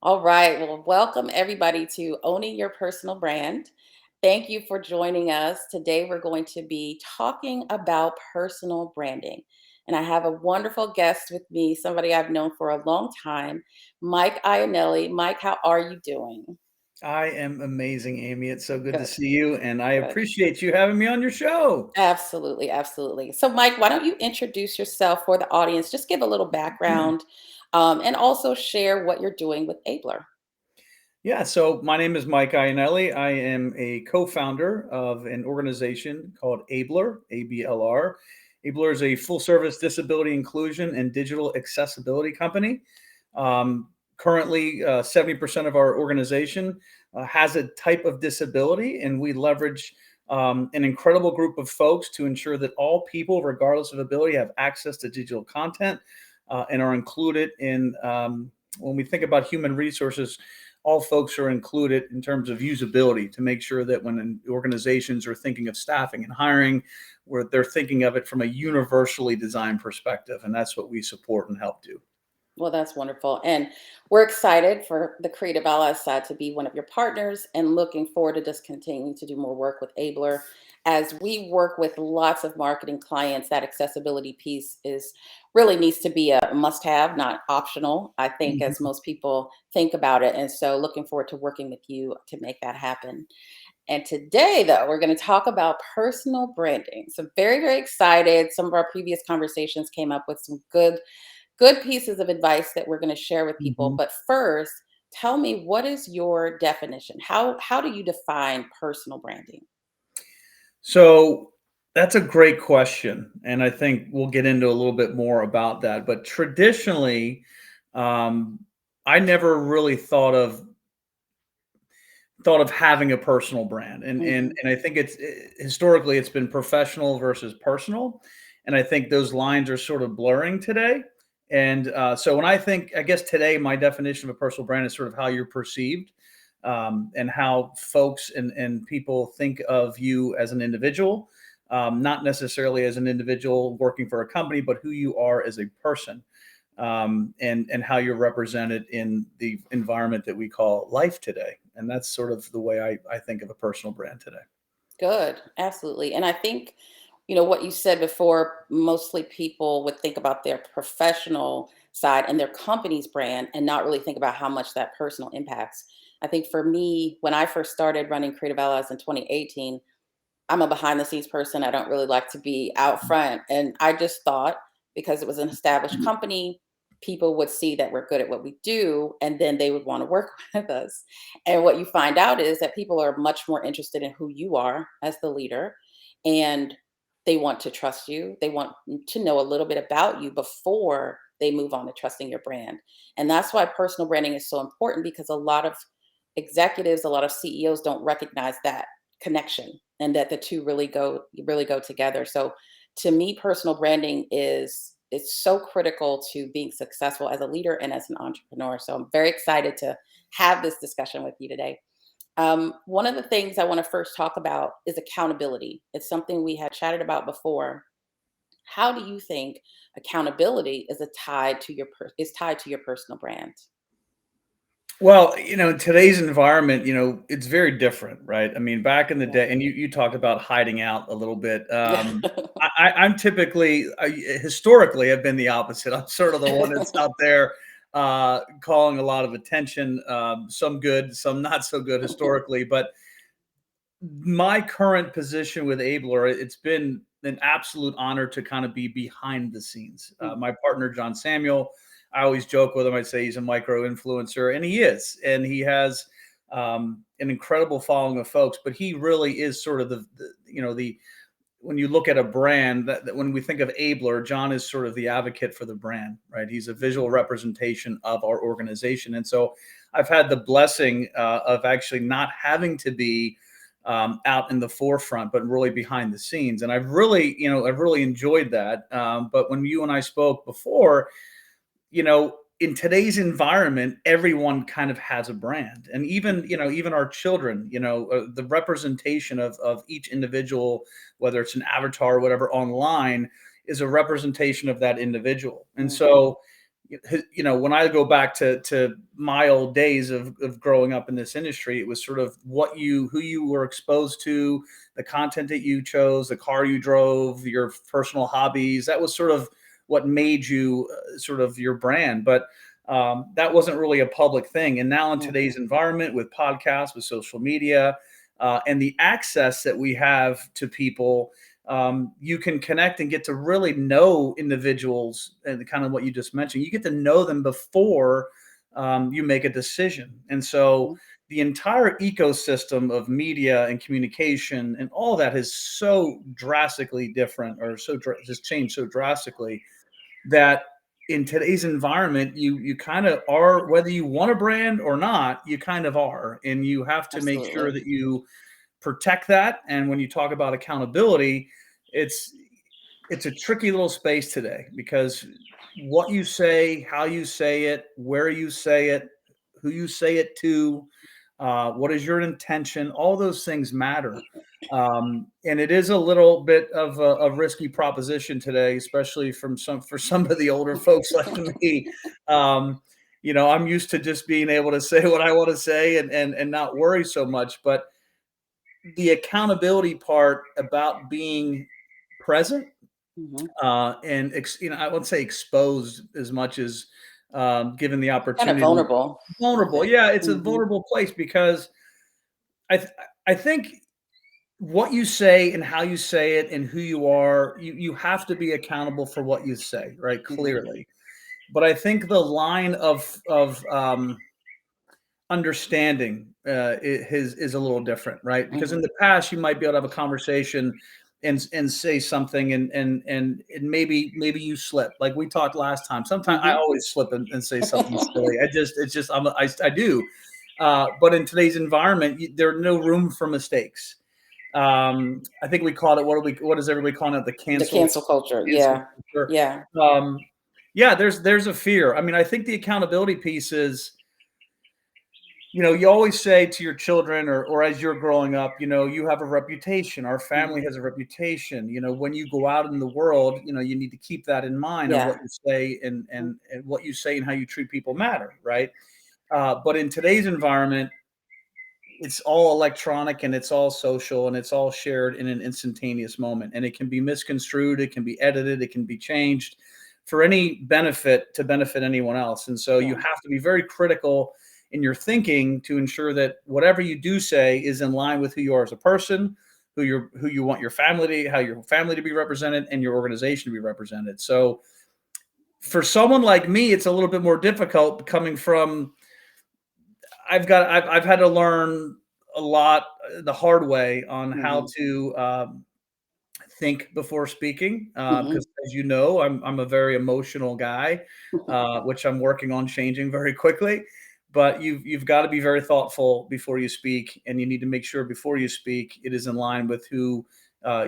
All right. Well, welcome everybody to Owning Your Personal Brand. Thank you for joining us. Today, we're going to be talking about personal branding. And I have a wonderful guest with me, somebody I've known for a long time, Mike Iannelli. Mike, how are you doing? I am amazing, Amy. It's so good to Good, see you, and I good. appreciate you having me on your show. Absolutely, absolutely. So, Mike, why don't you introduce yourself for the audience? Just give a little background and also share what you're doing with Abler. Yeah, so my name is Mike Iannelli. I am a co-founder of an organization called Abler, ABLR. Abler is a full-service disability inclusion and digital accessibility company. Currently, 70% of our organization has a type of disability, and we leverage an incredible group of folks to ensure that all people, regardless of ability, have access to digital content and are included in. When we think about human resources, all folks are included in terms of usability to make sure that when organizations are thinking of staffing and hiring, where they're thinking of it from a universally designed perspective. And that's what we support and help do. Well, that's wonderful. And we're excited for the Creative Allies side to be one of your partners and looking forward to just continuing to do more work with Abler. As we work with lots of marketing clients, that accessibility piece is really needs to be a must have, not optional, I think, as Mhm. most people think about it. And so looking forward to working with you to make that happen. And today, though, we're going to talk about personal branding. So very, very excited. Some of our previous conversations came up with some good pieces of advice that we're going to share with people. Mhm. But first, tell me, what is your definition? How do you define personal branding? So that's a great question. And I think we'll get into a little bit more about that. But traditionally, um, I never really thought of having a personal brand, and and Hmm. and I think historically it's been professional versus personal, and I think those lines are sort of blurring today. And so when I guess today my definition of a personal brand is sort of how you're perceived, and how folks and people think of you as an individual, not necessarily as an individual working for a company, but who you are as a person, and how you're represented in the environment that we call life today. And that's sort of the way I think of a personal brand today. Good, absolutely. And I think, what you said before, mostly people would think about their professional side and their company's brand and not really think about how much that personal impacts. I think for me, when I first started running Creative Allies in 2018, I'm a behind the scenes person. I don't really like to be out front. And I just thought because it was an established company, people would see that we're good at what we do and then they would want to work with us. And what you find out is that people are much more interested in who you are as the leader, and they want to trust you. They want to know a little bit about you before they move on to trusting your brand. And that's why personal branding is so important, because a lot of executives, a lot of CEOs don't recognize that connection and that the two really go together. So to me, personal branding is it's so critical to being successful as a leader and as an entrepreneur. So I'm very excited to have this discussion with you today. One of the things I want to first talk about is accountability. It's something we had chatted about before. How do you think accountability is tied to your personal brand? Well, in today's environment, it's very different, right? I mean, back in the Yeah. day, and you talked about hiding out a little bit. Yeah. I'm typically, historically, I've been the opposite. I'm sort of the one that's out there calling a lot of attention, some good, some not so good historically. But my current position with Abler, it's been an absolute honor to kind of be behind the scenes. My partner, John Samuel, I always joke with him. I'd say he's a micro influencer, and he is. And he has an incredible following of folks, but he really is sort of the when you look at a brand, that when we think of Abler, John is sort of the advocate for the brand, right? He's a visual representation of our organization. And so I've had the blessing of actually not having to be out in the forefront, but really behind the scenes. And I've really enjoyed that. But when you and I spoke before, in today's environment, everyone kind of has a brand. And even our children, the representation of each individual, whether it's an avatar or whatever online, is a representation of that individual. And Mhm. so, when I go back to my old days of growing up in this industry, it was sort of who you were exposed to, the content that you chose, the car you drove, your personal hobbies. That was sort of what made you sort of your brand. But that wasn't really a public thing. And now in today's Mhm. environment with podcasts, with social media, and the access that we have to people, you can connect and get to really know individuals and kind of what you just mentioned. You get to know them before you make a decision. And so Mhm. the entire ecosystem of media and communication and all that is so drastically different, or just changed so drastically, that in today's environment, you kind of are, whether you want a brand or not, you kind of are. And you have to make sure Absolutely. that you protect that. And when you talk about accountability, it's it's a tricky little space today, because what you say, how you say it, where you say it, who you say it to, what is your intention, all those things matter. And it is a little bit of a risky proposition today, especially for some of the older folks like me. Um, I'm used to just being able to say what I want to say, and not worry so much. But the accountability part about being present, Mhm. I wouldn't say exposed as much as given the Kind of opportunity. vulnerable with Vulnerable, it. yeah, it's a Mhm. vulnerable place, because I th- I think what you say and how you say it and who you are, you have to be accountable for what you say, right? Mhm. Clearly, but I think the line of understanding is a little different, right? Because in Mhm. the past, you might be able to have a conversation and say something, and maybe you slip, like we talked last time. Sometimes I Mhm. always slip and say something silly. It's just I do. But in today's environment, there's no room for mistakes. I think we called it, what is everybody calling it, the The cancel culture. cancel Yeah. culture. Yeah. Yeah, there's a fear. I mean, I think the accountability piece is, you always say to your children, or as you're growing up, you have a reputation. Our family Mhm. has a reputation. When you go out in the world, you need to keep that in mind, and what Yeah. you say, and Mhm. and what you say and how you treat people matter, right? But in today's environment, it's all electronic, and it's all social, and it's all shared in an instantaneous moment, and it can be misconstrued, it can be edited, it can be changed for any benefit, to benefit anyone else. And so you Yeah. have to be very critical in your thinking to ensure that whatever you do say is in line with who you are as a person, who you want your family to, how your family to be represented, and your organization to be represented. So for someone like me, it's a little bit more difficult, coming from, I've had to learn a lot the hard way on how Mhm. to think before speaking, Mhm. because, as you know, I'm a very emotional guy, which I'm working on changing very quickly. But you've got to be very thoughtful before you speak, and you need to make sure before you speak it is in line with who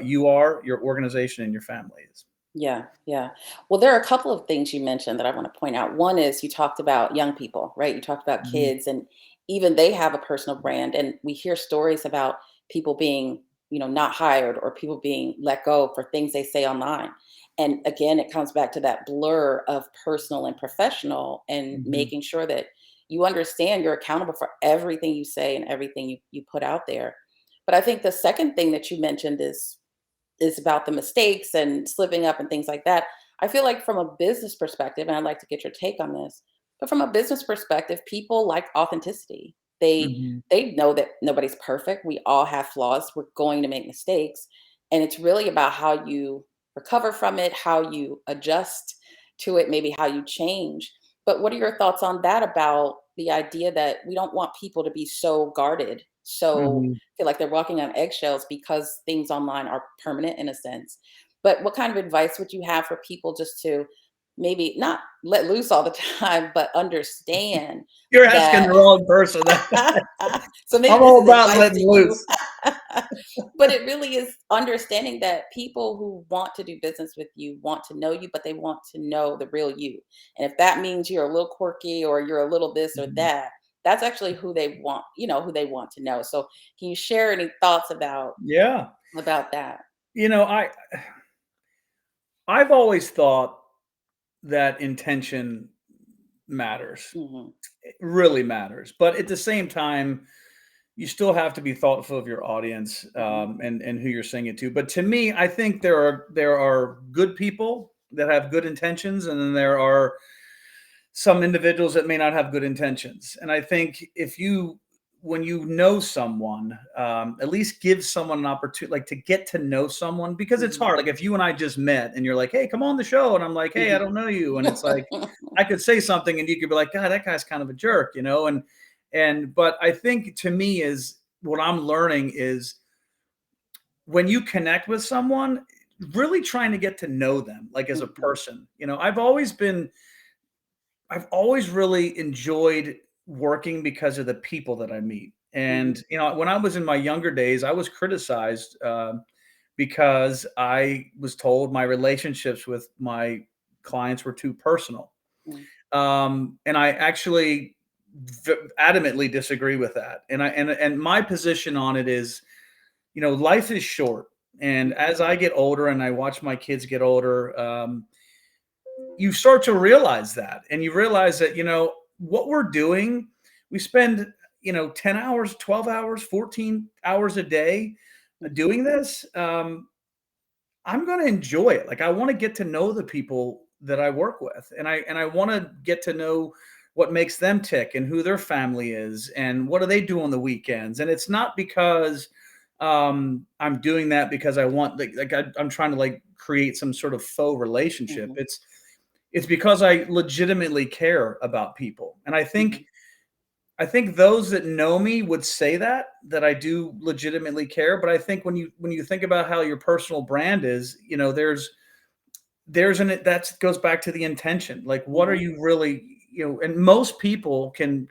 you are, your organization, and your family is. Yeah, yeah. Well, there are a couple of things you mentioned that I want to point out. One is you talked about young people, right? You talked about Mhm. kids, and even they have a personal brand. And we hear stories about people being, not hired, or people being let go for things they say online. And again, it comes back to that blur of personal and professional, and Mhm. making sure that you understand you're accountable for everything you say and everything you put out there. But I think the second thing that you mentioned is about the mistakes and slipping up and things like that. I feel like from a business perspective, and I'd like to get your take on this, but from a business perspective, people like authenticity. They Mhm. they know that nobody's perfect. We all have flaws. We're going to make mistakes. And it's really about how you recover from it, how you adjust to it, maybe how you change. But what are your thoughts on that, about the idea that we don't want people to be so guarded, so Mhm. feel like they're walking on eggshells because things online are permanent in a sense. But what kind of advice would you have for people just to maybe not let loose all the time, but understand You're asking that? the wrong person. So maybe I'm this all is about advice to letting you. loose. But it really is understanding that people who want to do business with you want to know you, but they want to know the real you. And if that means you're a little quirky, or you're a little this or Mhm. that, that's actually who they want, who they want to know. So can you share any thoughts Yeah. about that? You know, I've always thought that intention matters. Mhm. It really matters. But at the same time, you still have to be thoughtful of your audience, Mhm. and who you're saying it to. But to me, I think there are good people that have good intentions, and then there are some individuals that may not have good intentions. And I think if you when you know someone, at least give someone an opportunity, like to get to know someone, because it's Mhm. hard. Like if you and I just met and you're like, hey, come on the show. And I'm like, hey, I Mhm. don't know you. And it's like, I could say something and you could be like, God, that guy's kind of a jerk, you know? But I think to me is what I'm learning is when you connect with someone, really trying to get to know them, like as a Mhm. person. I've always really enjoyed working because of the people that I meet. Mhm. And when I was in my younger days, I was criticized because I was told my relationships with my clients were too personal. Mhm. And I actually adamantly disagree with that. And my position on it is, life is short. And Mhm. as I get older and I watch my kids get older, you start to realize that, and you realize that what we're doing, we spend 10 hours, 12 hours, 14 hours a day Mhm. doing this. I'm going to enjoy it. Like I want to get to know the people that I work with, and I want to get to know what makes them tick and who their family is and what do they do on the weekends. And it's not because I'm doing that because I want I'm trying to like create some sort of faux relationship. Mhm. It's because I legitimately care about people. And I think Mhm. I think those that know me would say that I do legitimately care. But I think when you think about how your personal brand is, there's an that goes back to the intention. Like, what are Mhm. you really, and most people can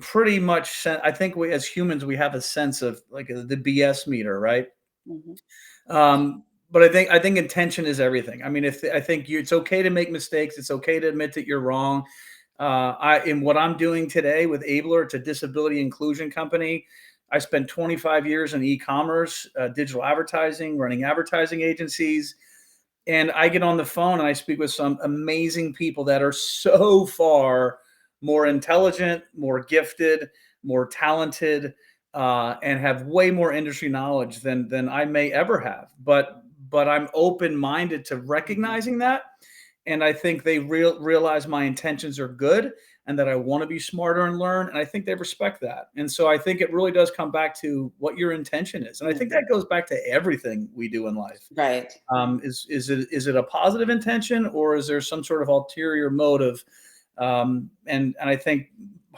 pretty much I think we as humans we have a sense of like the BS meter, right? Mhm. But I think intention is everything. I mean, if I think it's okay to make mistakes, it's okay to admit that you're wrong. I in what I'm doing today with Abler, it's a disability inclusion company. I spent 25 years in e-commerce, digital advertising, running advertising agencies, and I get on the phone and I speak with some amazing people that are so far more intelligent, more gifted, more talented, and have way more industry knowledge than I may ever have. But I'm open minded to Mhm. recognizing that, and I think they realize my intentions are good and that I want to be smarter and learn, and I think they respect that. And so I think it really does come back to what your intention is, and I think Mhm. that goes back to everything we do in life. Right. Is it a positive intention, or is there some sort of ulterior motive? And I think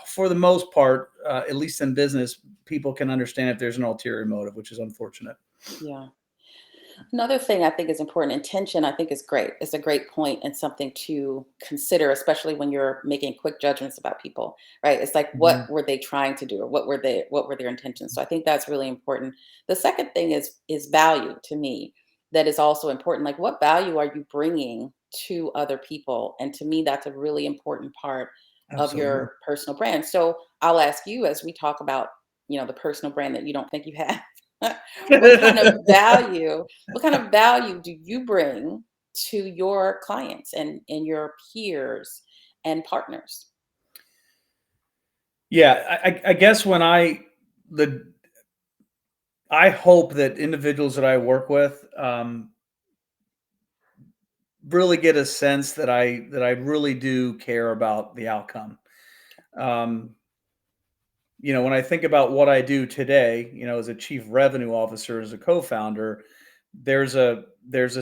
for the most part, at least in business, people can understand if there's an ulterior motive, which is unfortunate. Yeah. Another thing I think is important, intention, I think is great. It's a great point and something to consider, especially when you're making quick judgments about people, right? It's like, what Mhm. were they trying to do, or what were their intentions? So I think that's really important. The second thing is value to me. That is also important. Like, what value are you bringing to other people? And to me, that's a really important part of Absolutely. your personal brand. So I'll ask you as we talk about, the personal brand that you don't think you have. what kind of value what kind of value do you bring to your clients and your peers and partners? Yeah, I guess the I hope that individuals that I work with really get a sense that I really do care about the outcome. Um, when I think about what I do today, as a chief revenue officer, as a co-founder, there's a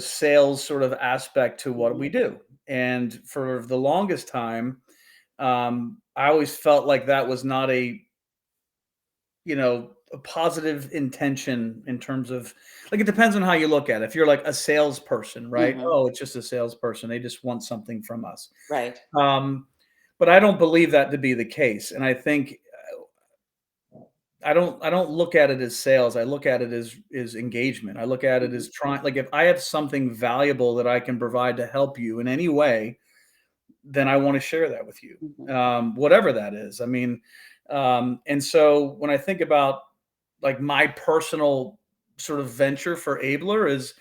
sales sort of aspect to what we Mhm. do. And for the longest time, I always felt like that was not a positive intention in terms of, like, it depends on how you look at it. If you're like a salesperson, right? Mhm. Oh, it's just a salesperson. They just want something from us. Right. Um, but I don't believe that to be the case. And I think I don't look at it as sales. I look at it as engagement. I look at it Mhm. as trying, like, if I have something valuable that I can provide to help you in any way, then I want to share that with you. Mhm. Whatever that is. I mean, and so when I think about like my personal sort of venture for Abler is,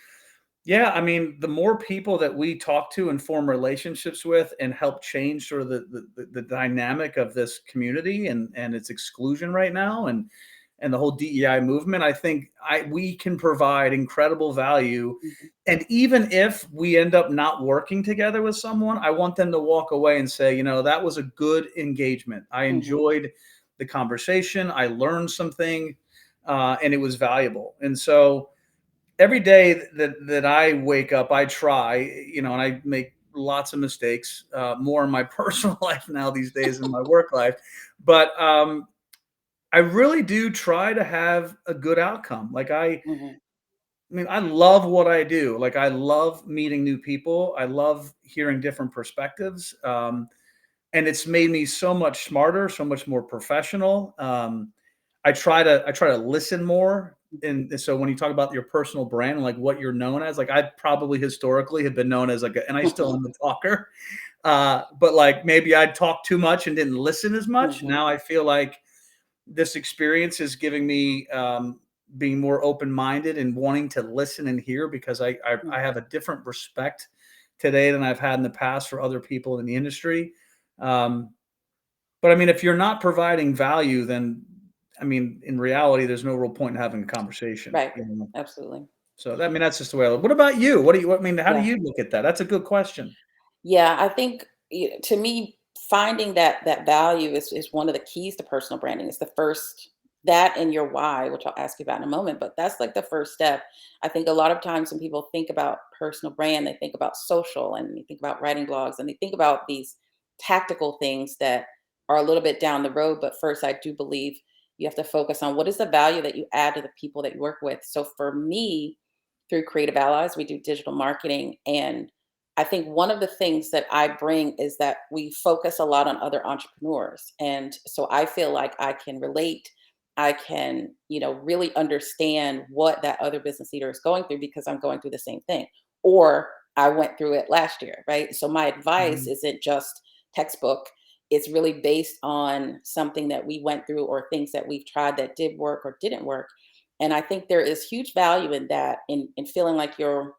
Yeah, I mean, the more people that we talk to and form relationships with and help change sort of the dynamic of this community and its exclusion right now and the whole DEI movement, I think we can provide incredible value. Mhm, And even if we end up not working together with someone, I want them to walk away and say, that was a good engagement. I mhm, enjoyed the conversation. I learned something, and it was valuable. And so every day that I wake up, I try, and I make lots of mistakes, more in my personal life now these days than my work life. But I really do try to have a good outcome. Like mhm, I mean, I love what I do. Like I love meeting new people. I love hearing different perspectives. And it's made me so much smarter, so much more professional. I try to listen more, and so when you talk about your personal brand and like what you're known as, like I probably historically have been known as like, and I still am a talker, but like maybe I talked too much and didn't listen as much. mhm, Now I feel like this experience is giving me being more open minded and wanting to listen and hear because I mhm. have a different respect today than I've had in the past for other people in the industry. Um, but I mean, if you're not providing value, then I mean, in reality, there's no real point in having a conversation. Right. Absolutely. So I mean, that's just the way I look. What about you? What do you? I mean, how do Yeah. you look at that? That's a good question. Yeah, I think to me, finding that value is one of the keys to personal branding. It's the first that and your why, which I'll ask you about in a moment. But that's like the first step. I think a lot of times when people think about personal brand, they think about social and they think about writing blogs and they think about these tactical things that are a little bit down the road. But first, I do believe you have to focus on what is the value that you add to the people that you work with. So for me, through Creative Allies, we do digital marketing, and I think one of the things that I bring is that we focus a lot on other entrepreneurs. And so I feel like I can relate. I can, really understand what that other business leader is going through because I'm going through the same thing. Or I went through it last year, right? So my advice Mhm. isn't just textbook. It's really based on something that we went through or things that we've tried that did work or didn't work. And I think there is huge value in that, in feeling like you're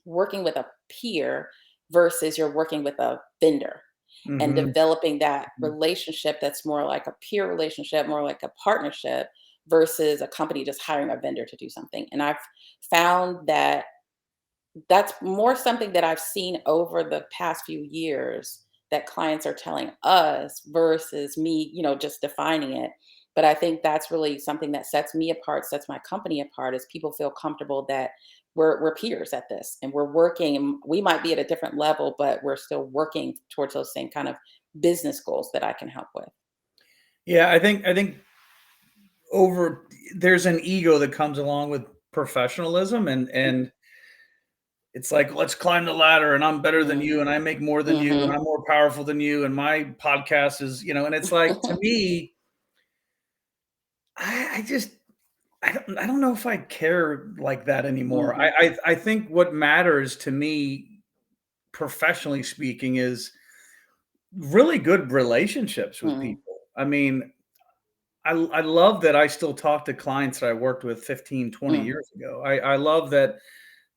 working with a peer versus you're working with a vendor and Mhm. developing that Mhm. relationship that's more like a peer relationship, more like a partnership versus a company just hiring a vendor to do something. And I've found that that's more something that I've seen over the past few years that clients are telling us versus me, just defining it. But I think that's really something that sets me apart, sets my company apart, is people feel comfortable that we're peers at this and we're working and we might be at a different level, but we're still working towards those same kind of business goals that I can help with. Yeah, I think over there's an ego that comes along with professionalism and it's like let's climb the ladder and I'm better than you Mm-hmm. and I make more than you and Mm-hmm. I'm more powerful than you and my podcast is, and it's like to me, I just I don't know if I care like that anymore. Mm-hmm. I think what matters to me, professionally speaking, is really good relationships with Mm-hmm. people. I mean, I love that I still talk to clients that I worked with 15, 20 Mm-hmm. years ago. I love that,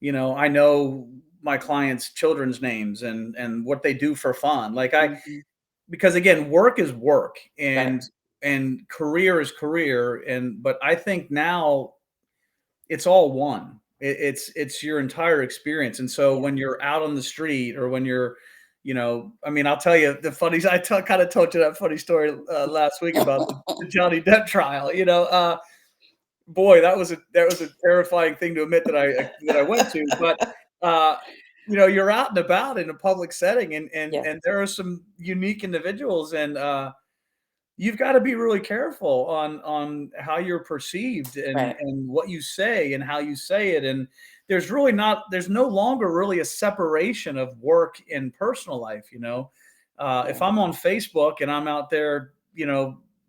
I know my clients' children's names and what they do for fun. Like Mm-hmm. because again, work is work Right. and career is career. But I think now it's all one. It's your entire experience. And so Yeah. when you're out on the street or when you're, I mean, I'll tell you the funny. Kind of told you that funny story last week about the Johnny Depp trial. Boy, that was a terrifying thing to admit that I went to. But uh, you're out and about in a public setting, Yeah. and there are some unique individuals, and you've got to be really careful on how you're perceived Right. and what you say and how you say it. And there's no longer really a separation of work and personal life. If Yeah. I'm on Facebook and I'm out there,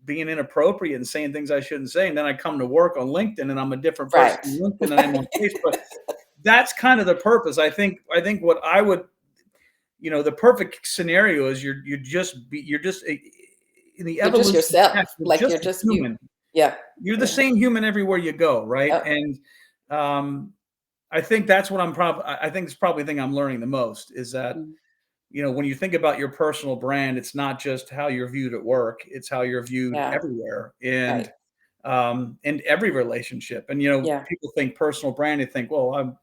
being inappropriate and saying things I shouldn't say, and then I come to work on LinkedIn and I'm a different person Right. on LinkedIn than I am Right. on Facebook. That's kind of the purpose. I think what I would, the perfect scenario is you're just in the You're just evolution of tech, yourself. you're Like you're just a just you. human. Yeah. You're the Yeah. same human everywhere you go, right? Yep. And um, I think that's what I think it's probably the thing I'm learning the most is that, Mm. when you think about your personal brand, it's not just how you're viewed at work, it's how you're viewed Yeah, everywhere right. in every relationship. And, Yeah. people think personal brand, they think, well,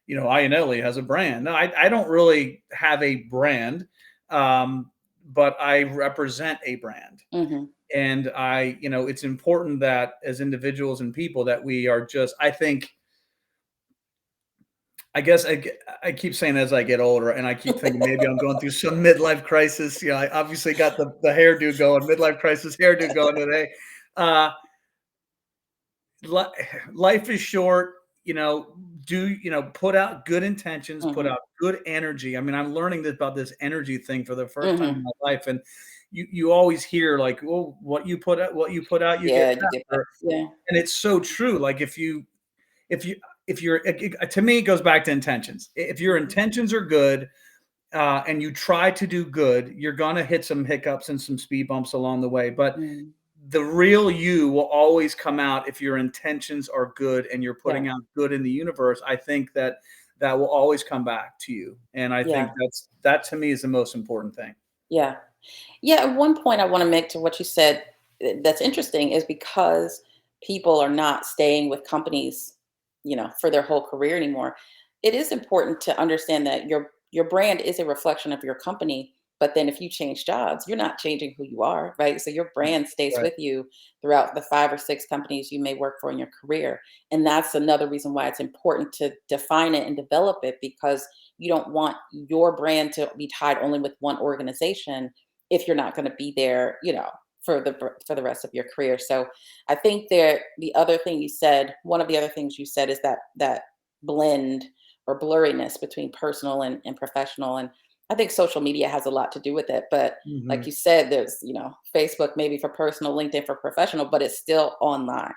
Iannelli has a brand. No, I don't really have a brand, but I represent a brand. Mhm. And it's important that as individuals and people that we are just, I guess I keep saying as I get older, and I keep thinking maybe I'm going through some midlife crisis. I obviously got the hairdo going, midlife crisis hairdo going today. Uh, li- Life is short. Put out good intentions, put Mhm. out good energy. I mean, I'm learning this about this energy thing for the first time in Mhm. my life, and you always hear like, "Oh, what you put out, you get Yeah, you back." get that. Yeah. And it's so true. Like if you if you're to me, it goes back to intentions. If your Mhm. intentions are good, and you try to do good, you're gonna hit some hiccups and some speed bumps along the way. But Mm. the real you will always come out if your intentions are good and you're Yeah. putting out good in the universe. I think that will always come back to you. And I think Yeah. that to me is the most important thing. Yeah. Yeah, and one point I want to make to what you said, that's interesting is because people are not staying with companies, for their whole career anymore. It is important to understand that your brand is a reflection of your company, but then if you change jobs, you're not changing who you are, right? So your brand stays Right. with you throughout the 5 or 6 companies you may work for in your career. And that's another reason why it's important to define it and develop it, because you don't want your brand to be tied only with one organization if you're not going to be there, for the rest of your career. So I think the other thing you said, one of the other things you said is that blend or blurriness between personal and professional. And I think social media has a lot to do with it. But like Hmm. you said, there's, Facebook maybe for personal, LinkedIn for professional, but it's still online.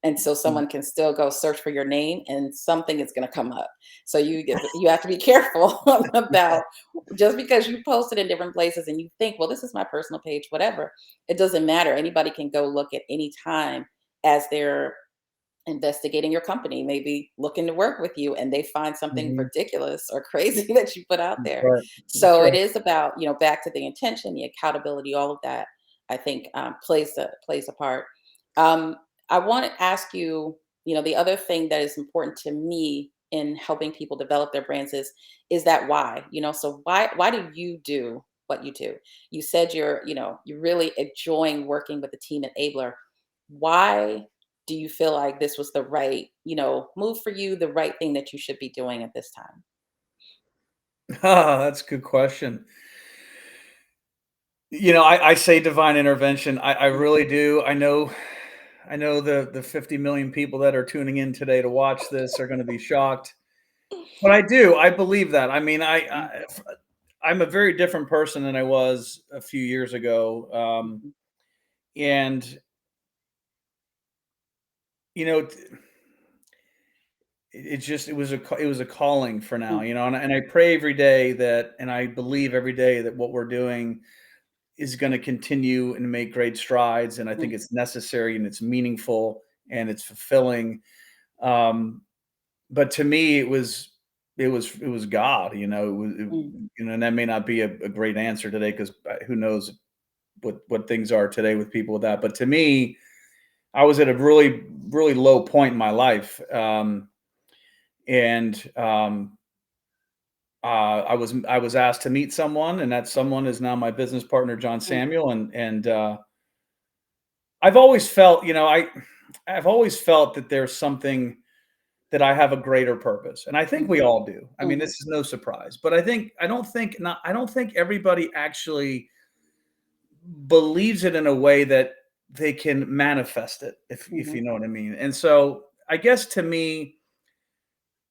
And so someone can still go search for your name and something is going to come up. So you have to be careful about, just because you post it in different places and you think, well, this is my personal page, whatever, it doesn't matter. Anybody can go look at any time as they're investigating your company, maybe looking to work with you, and they find something Hmm. ridiculous or crazy that you put out there. Right. That's So it right. is about, back to the intention, the accountability, all of that. I think plays a part. Um, I want to ask you, the other thing that is important to me in helping people develop their brands is that why, so why do you do what you do? You said you're really enjoying working with the team at Abler. Why do you feel like this was the right, move for you, the right thing that you should be doing at this time? That's a good question. I say divine intervention. I Mm. really do. I know the 50 million people that are tuning in today to watch this are going to be shocked, but I do. I believe that. I mean, Mm. I'm a very different person than I was a few years ago, Mhm. and you know, t- it was a calling for now. Mm. And I pray every day that, and I believe every day that what we're doing is going to continue and make great strides. And I think Mm. it's necessary and it's meaningful and it's fulfilling. Um, but to me, it was God. Mm. And that may not be a great answer today because who knows what things are today with people with that. But to me, I was at a really really low point in my life, and I was asked to meet someone, and that someone is now my business partner, John Mm. Samuel, and I've always felt, I've always felt that there's something that I have a greater purpose, and I think Mm. we all do. I mean, Mhm. this is no surprise, but I don't think everybody actually believes it in a way that they can manifest it, if Mhm. you know what I mean. And so, I guess to me,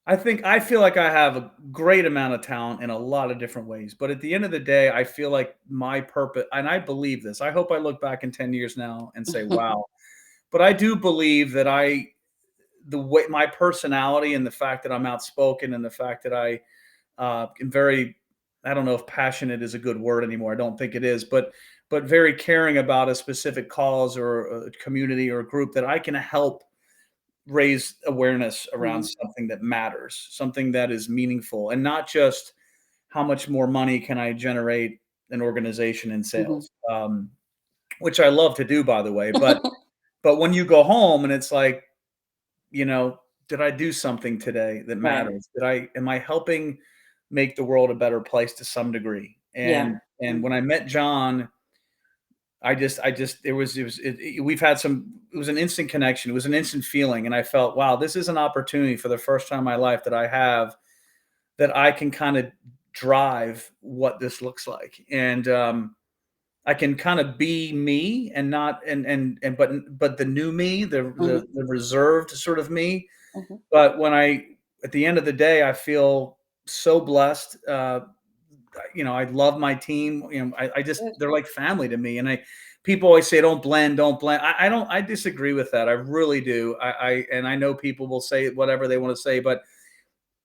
I feel like I have a great amount of talent in a lot of different ways, but at the end of the day, I feel like my purpose, and I believe this. I hope I look back in 10 years now and say, "Wow." But I do believe that the way my personality and the fact that I'm outspoken and the fact that am very, I don't know if passionate is a good word anymore. I don't think it is, but very caring about a specific cause or a community or a group, that I can help raise awareness around Mhm. something that matters, something that is meaningful, and not just how much more money can I generate an organization in Mhm. sales, which I love to do, by the way. But when you go home and it's like, you know, did I do something today that Right. matters? Am I helping make the world a better place to some degree? Yeah. And when Mhm. I met John, we've had some, it was an instant connection. It was an instant feeling. And I felt, wow, this is an opportunity for the first time in my life that I have that I can kind of drive what this looks like. And, I can kind of be me and not and but the new me, Mhm. the reserved sort of me. Mhm. But at the end of the day, I feel so blessed. I love my team. I just, Good. they're like family to me. And people always say, don't blend, don't blend. I don't, I disagree with that. I really do. And I know people will say whatever they want to say, but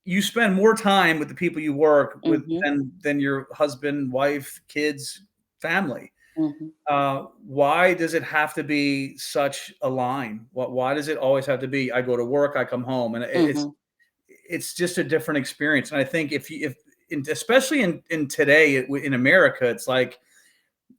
you spend more time with the people you work with Mhm. than your husband, wife, kids, family. Mhm. Why does it have to be such a line? Why does it always have to be? I go to work, I come home, and Mhm. it's just a different experience. And I think especially in today in America, it's like,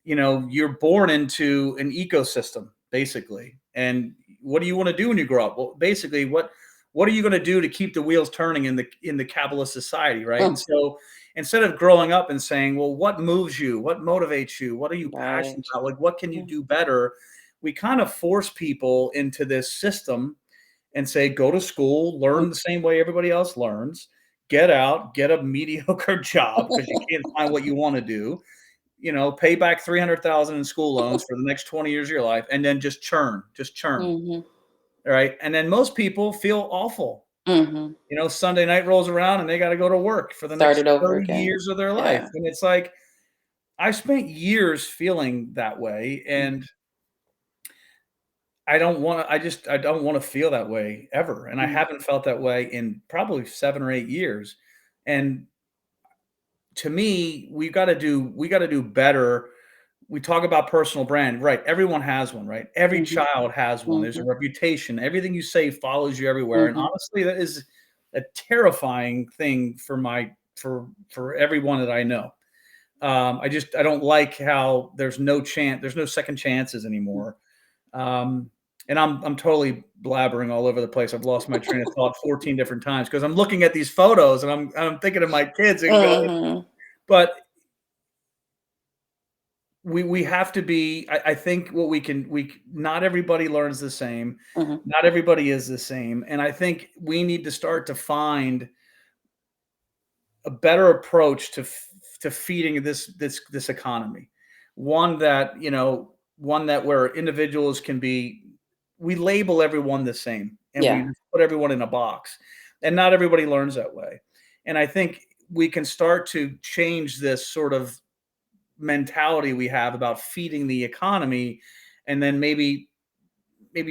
you're born into an ecosystem basically, and what do you want to do when you grow up? Well, basically, what are you going to do to keep the wheels turning in the capitalist society, right? And Mm. so instead of growing up and saying, well, what moves you, what motivates you, what are you passionate Right. about, like what can you Yeah. do better, we kind of force people into this system and say, go to school, Mm. learn the same way everybody else learns, get out, get a mediocre job because you can't find what you want to do, pay back 300,000 in school loans for the next 20 years of your life, and then just churn. Mhm. All right. And then most people feel awful. Mhm. Sunday night rolls around and they got to go to work for the Start next it over 30 again. years of their life. Yeah. And it's like, I spent years feeling that way. Mm. And I don't want to feel that way ever. And I Mm. haven't felt that way in probably 7 or 8 years. And to me, we got to do better. We talk about personal brand, right? Everyone has one, right? Every Mhm. child has one. There's a Mhm. reputation. Everything you say follows you everywhere. And Mhm. honestly, that is a terrifying thing for everyone that I know. I don't like how there's no second chances Mm. anymore. Um, and I'm totally blabbering all over the place. I've lost my train of thought 14 different times because I'm looking at these photos and I'm thinking of my kids and going, Mhm. but we have to be, I think what not everybody learns the same, Mhm. not everybody is the same, and I think we need to start to find a better approach to feeding this economy, one that one that where individuals can be, we label everyone the same and we Yeah. just put everyone in a box, and not everybody learns that way. And I think we can start to change this sort of mentality we have about feeding the economy, and then maybe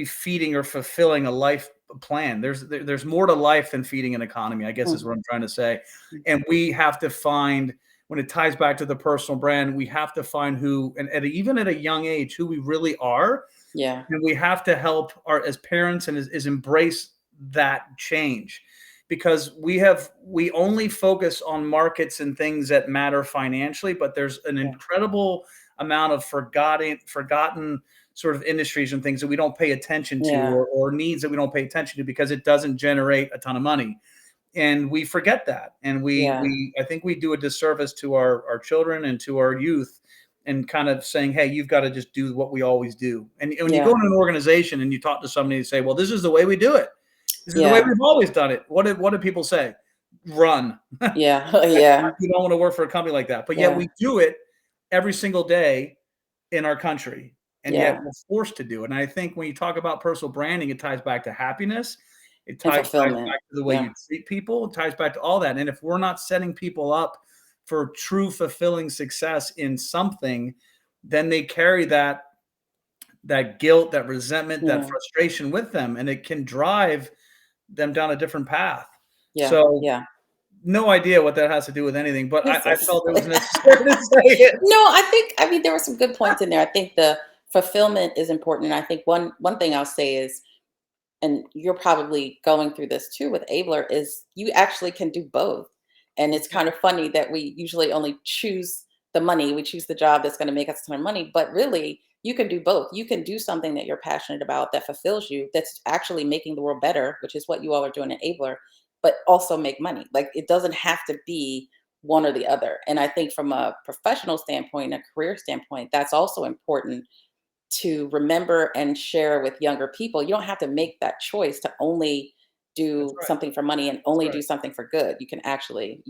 feeding or fulfilling a life plan. There's more to life than feeding an economy, I guess is Mhm. what I'm trying to say. Mhm. And we have to find, when it ties back to the personal brand, we have to find who, and even at a young age, who we really are. Yeah. And we have to help our as parents and is embrace that change, because we only focus on markets and things that matter financially, but there's an Yeah. incredible amount of forgotten sort of industries and things that we don't pay attention to, Yeah. or needs that we don't pay attention to because it doesn't generate a ton of money, and we forget that. And Yeah. we I think we do a disservice to our children and to our youth, and kind of saying, hey, you've got to just do what we always do. And when you go Yeah. into an organization and you talk to somebody and say, well, this is the way we do it, this is the way Yeah. we've always done it, what did people say? Run. Yeah. Yeah. You don't want to work for a company like that, but yet Yeah. we do it every single day in our country, and yet Yeah. we're forced to do it. And I think when you talk about personal branding, it ties back to happiness. It And ties fulfillment. back to the way Yeah. you treat people. It ties back to all that. And if we're not setting people up for true fulfilling success in something, then they carry that guilt, that resentment, that Yeah. frustration with them, and it can drive them down a different path. Yeah. So Yeah. no idea what that has to do with anything, but Yes, I yes. felt it was necessary to say it. No, I mean, there were some good points in there. I think the fulfillment is important, and I think one thing I'll say is, and you're probably going through this too with Abler, is you actually can do both. And it's kind of funny that we usually only choose the money, we choose the job that's going to make us a ton of money, but really you can do both. You can do something that you're passionate about that fulfills you, that's actually making the world better, which is what you all are doing at Abler, but also make money. Like it doesn't have to be one or the other. And I think from a professional standpoint, a career standpoint, that's also important to remember and share with younger people. You don't have to make that choice to only That's do right. something for money and That's only right. do something for good. You can actually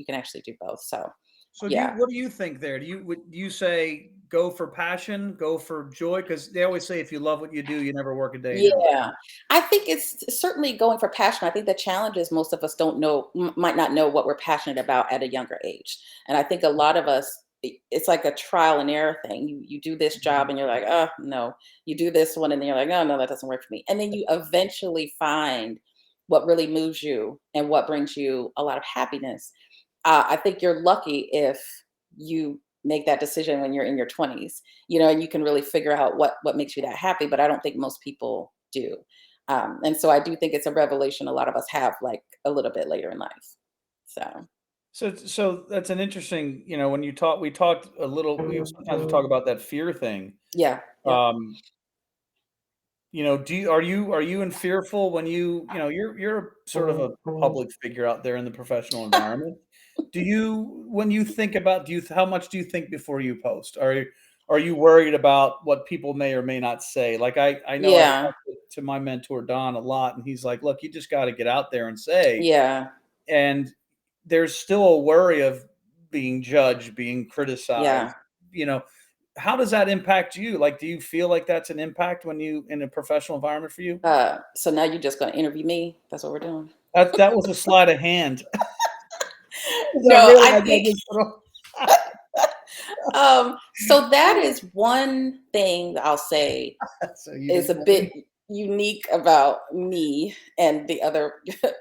do both. So So yeah. what do you think there? Do you say go for passion, go for joy? Because they always say if you love what you do, you never work a day in your life. Yeah. I think it's certainly going for passion. I think the challenge is most of us don't know, might not know what we're passionate about at a younger age. And I think a lot of us, it's like a trial and error thing. You do this job Mhm. and you're like, oh no. You do this one and then you're like, oh no, that doesn't work for me. And then you eventually find what really moves you and what brings you a lot of happiness. I think you're lucky if you make that decision when you're in your 20s, and you can really figure out what makes you that happy. But I don't think most people do, and so I do think it's a revelation a lot of us have like a little bit later in life. So So that's an interesting, when we talked a little, sometimes we talk about that fear thing. yeah, yeah, Um, are you in fearful when you're sort of a public figure out there in the professional environment? When you think about, how much do you think before you post? Are you worried about what people may or may not say? Like I know I've yeah, talked to my mentor Don a lot, and he's like, look, you just got to get out there and say, yeah, and there's still a worry of being judged, being criticized. yeah. You know, how does that impact you? Like, do you feel like that's an impact when you in a professional environment for you? So now you're just gonna interview me? That's what we're doing. That was a sleight of hand. 'Cause I No, I realized I think just throw so that is one thing that I'll say so you is didn't a want bit me. unique about me and the other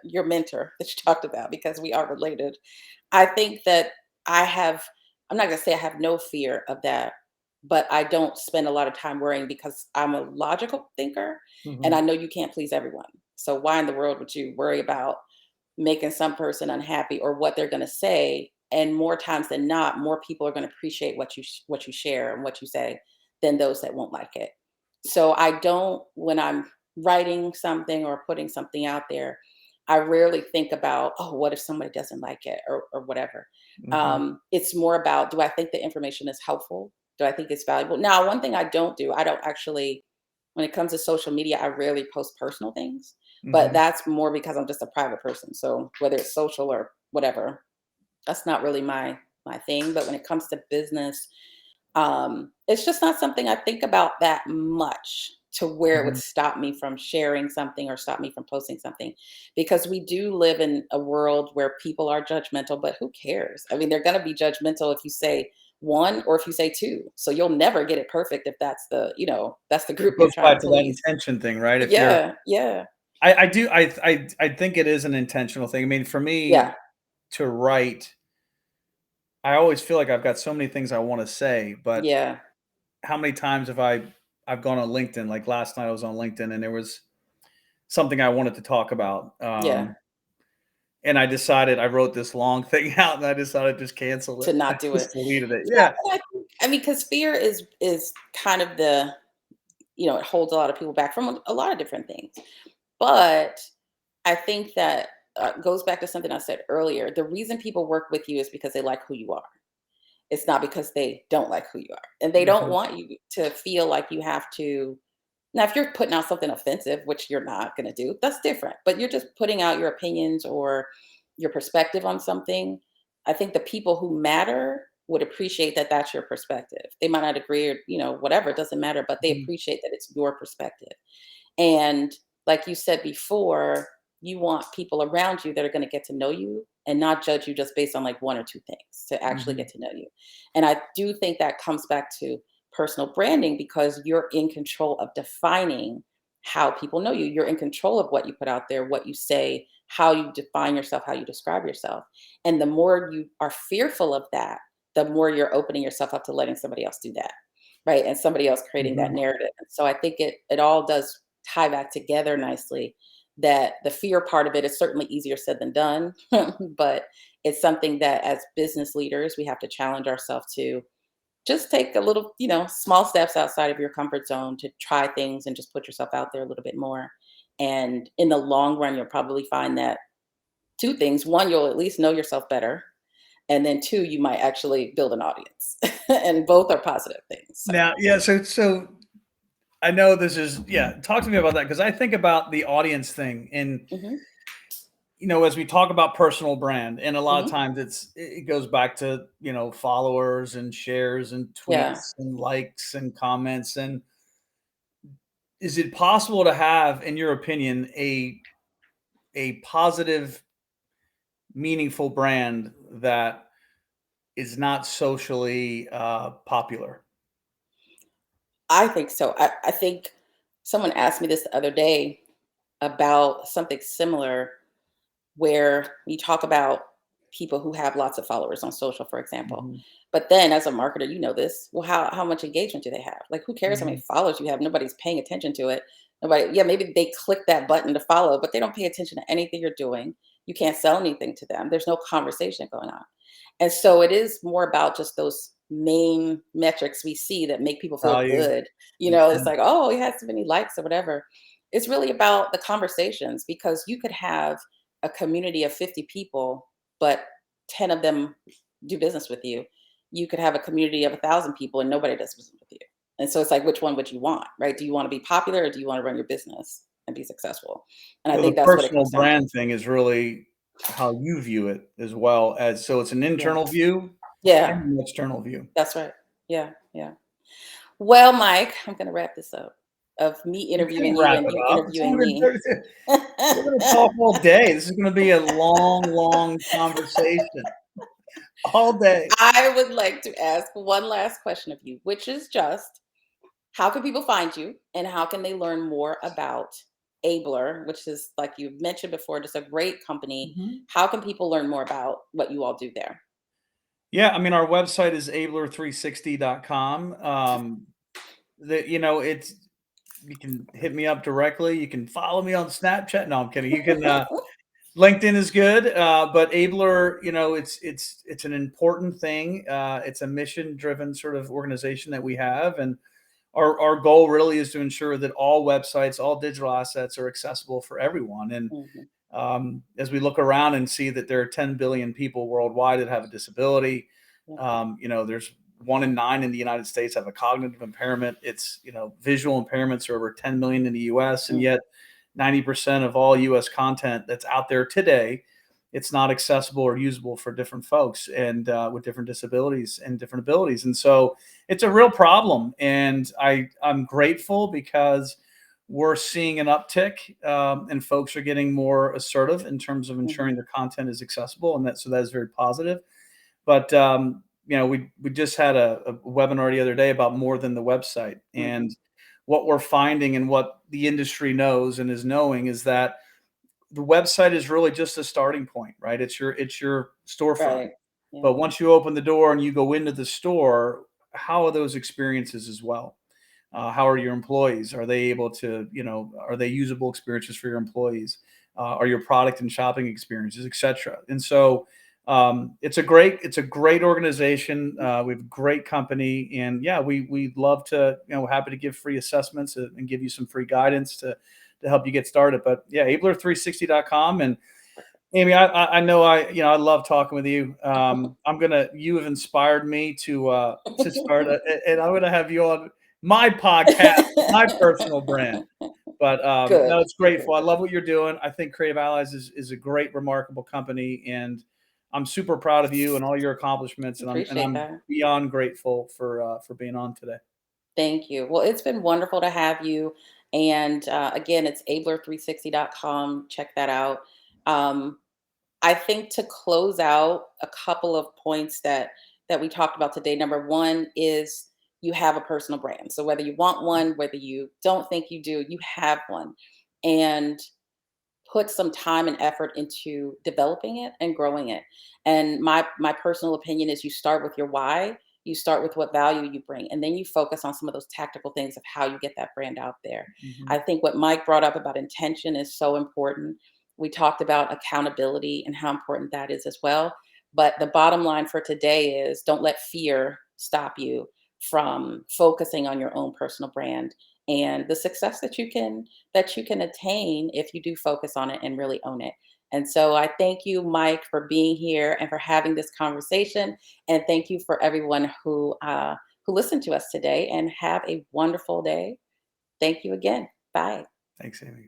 your mentor that you talked about, because we are related. I think that I'm not going to say I have no fear of that, but I don't spend a lot of time worrying because I'm a logical thinker and I Mhm, know you can't please everyone. So why in the world would you worry about making some person unhappy or what they're going to say? And more times than not, more people are going to appreciate what you share and what you say than those that won't like it. So I don't, when I'm writing something or putting something out there, I rarely think about, oh, what if somebody doesn't like it or whatever. mhm, It's more about, do I think the information is helpful? Do I think it's valuable? Now, one thing I don't do, I don't actually, when it comes to social media, I rarely post personal things, but mhm, that's more because I'm just a private person. So whether it's social or whatever, that's not really my thing. But when it comes to business, it's just not something I think about that much to where it would mhm. stop me from sharing something or stop me from posting something, because we do live in a world where people are judgmental, but who cares? I mean, they're going to be judgmental if you say one or if you say two. So you'll never get it perfect if that's the It group you're goes trying back to to that please. intention thing, right? If you're Yeah, yeah, I do I think it is an intentional thing. I mean, for yeah, me to write, I always feel like I've got so many things I wanna say, but yeah, how many times have I've gone on LinkedIn, like last night I was on LinkedIn and there was something I wanted to talk about, yeah. and I wrote this long thing out and I decided to just cancel To it. I not do it. just deleted it. Yeah, Yeah. and I mean, because fear is kind of it holds a lot of people back from a lot of different things. But I think that goes back to something I said earlier. The reason people work with you is because they like who you are. It's not because they don't like who you are. And they don't Mhm, want you to feel like you have to. Now, if you're putting out something offensive, which you're not going to do, that's different. But you're just putting out your opinions or your perspective on something. I think the people who matter would appreciate that that's your perspective. They might not agree or, whatever, it doesn't matter, but they mhm, appreciate that it's your perspective. And like you said before, you want people around you that are going to get to know you and not judge you just based on like one or two things, to actually mhm, get to know you. And I do think that comes back to personal branding, because you're in control of defining how people know you. You're in control of what you put out there, what you say, how you define yourself, how you describe yourself. And the more you are fearful of that, the more you're opening yourself up to letting somebody else do that. Right. And somebody else creating that mhm. narrative. And so I think it all does tie back together nicely, that the fear part of it is certainly easier said than done, but it's something that as business leaders, we have to challenge ourselves to just take a little, small steps outside of your comfort zone to try things and just put yourself out there a little bit more. And in the long run, you'll probably find that two things. One, you'll at least know yourself better. And then two, you might actually build an audience. And both are positive things. So, Now, yeah, so I know this is, yeah, talk to me about that because I think about the audience thing and mhm, as we talk about personal brand, and a lot of mhm, times it goes back to, followers and shares and yeah. tweets and likes and comments. And is it possible to have, in your opinion, a positive, meaningful brand that is not socially popular? I think so. I think someone asked me this the other day about something similar where you talk about people who have lots of followers on social, for example. Mhm, But then as a marketer, you know this. Well, how much engagement do they have? Like, who cares how many mhm. followers you have? Nobody's paying attention to it. Nobody, yeah, maybe they click that button to follow, but they don't pay attention to anything you're doing. You can't sell anything to them. There's no conversation going on. And so it is more about just those main metrics we see that make people feel Value. good. It's Okay. like, oh, he has so many likes or whatever. It's really about the conversations because you could have a community of 50 people, but 10 of them do business with you. You could have a community of 1,000 people and nobody does business with you. And so it's like, which one would you want, right? Do you want to be popular or do you want to run your business and be successful? And I So the think that's what it personal comes down to. brand thing is really how you view it as well as, so it's an Yeah. internal view Yeah. and an external view. That's right. Yeah. Yeah. Well, Mike, I'm going to wrap this up of me You interviewing can't you wrap and it you up. It's only interviewing been me. 30. We're gonna talk all day. This is gonna be a long, long conversation. All day. I would like to ask one last question of you, which is just how can people find you and how can they learn more about Abler, which is, like you mentioned before, just a great company? Mhm. How can people learn more about what you all do there? Yeah, I mean, our website is abler360.com. It's, you can hit me up directly. You can follow me on Snapchat. No, I'm kidding. You can, LinkedIn is good, but Abler, it's an important thing. It's a mission-driven sort of organization that we have, and our goal really is to ensure that all websites, all digital assets are accessible for everyone. And Mhm. as we look around and see that there are 10 billion people worldwide that have a disability, Yeah. there's 1 in 9 in the United States have a cognitive impairment. It's, visual impairments are over 10 million in the US, and Mm. yet 90% of all US content that's out there today, it's not accessible or usable for different folks and with different disabilities and different abilities. And so it's a real problem. And I'm grateful because we're seeing an uptick, and folks are getting more assertive in terms of ensuring Mhm. their content is accessible, and that is very positive. But we just had a webinar the other day about more than the website, Mhm. and what we're finding and what the industry knows and is knowing is that the website is really just a starting point, right? It's your storefront. Right. Yeah. But once you open the door and you go into the store, how are those experiences as well? How are your employees? Are they able to, are they usable experiences for your employees? Are your product and shopping experiences, et cetera? And so it's a great organization. We have a great company, and yeah, we love to, happy to give free assessments and give you some free guidance to help you get started. But yeah, abler360.com. And Amie, I know I love talking with you. You have inspired me to start, and I'm gonna have you on my podcast, my personal brand. But no, Good. it's Good. grateful. I Good. love what you're doing. I think Creative Allies is a great, remarkable company, and I'm super proud of you and all your accomplishments. And I'm and Appreciate I'm that. beyond grateful for being on today. Thank you. Well, it's been wonderful to have you. And again, it's abler360.com. Check that out. Um, I think to close out a couple of points that we talked about today. Number one is you have a personal brand. So whether you want one, whether you don't think you do, you have one. And put some time and effort into developing it and growing it. And my personal opinion is you start with your why. You start with what value you bring, and then you focus on some of those tactical things of how you get that brand out there. Mhm. I think what Mike brought up about intention is so important. We talked about accountability and how important that is as well. But the bottom line for today is don't let fear stop you from focusing on your own personal brand and the success that you can attain if you do focus on it and really own it. And so I thank you, Mike, for being here and for having this conversation. And thank you for everyone who listened to us today. And have a wonderful day. Thank you again. Bye. Thanks, Amy.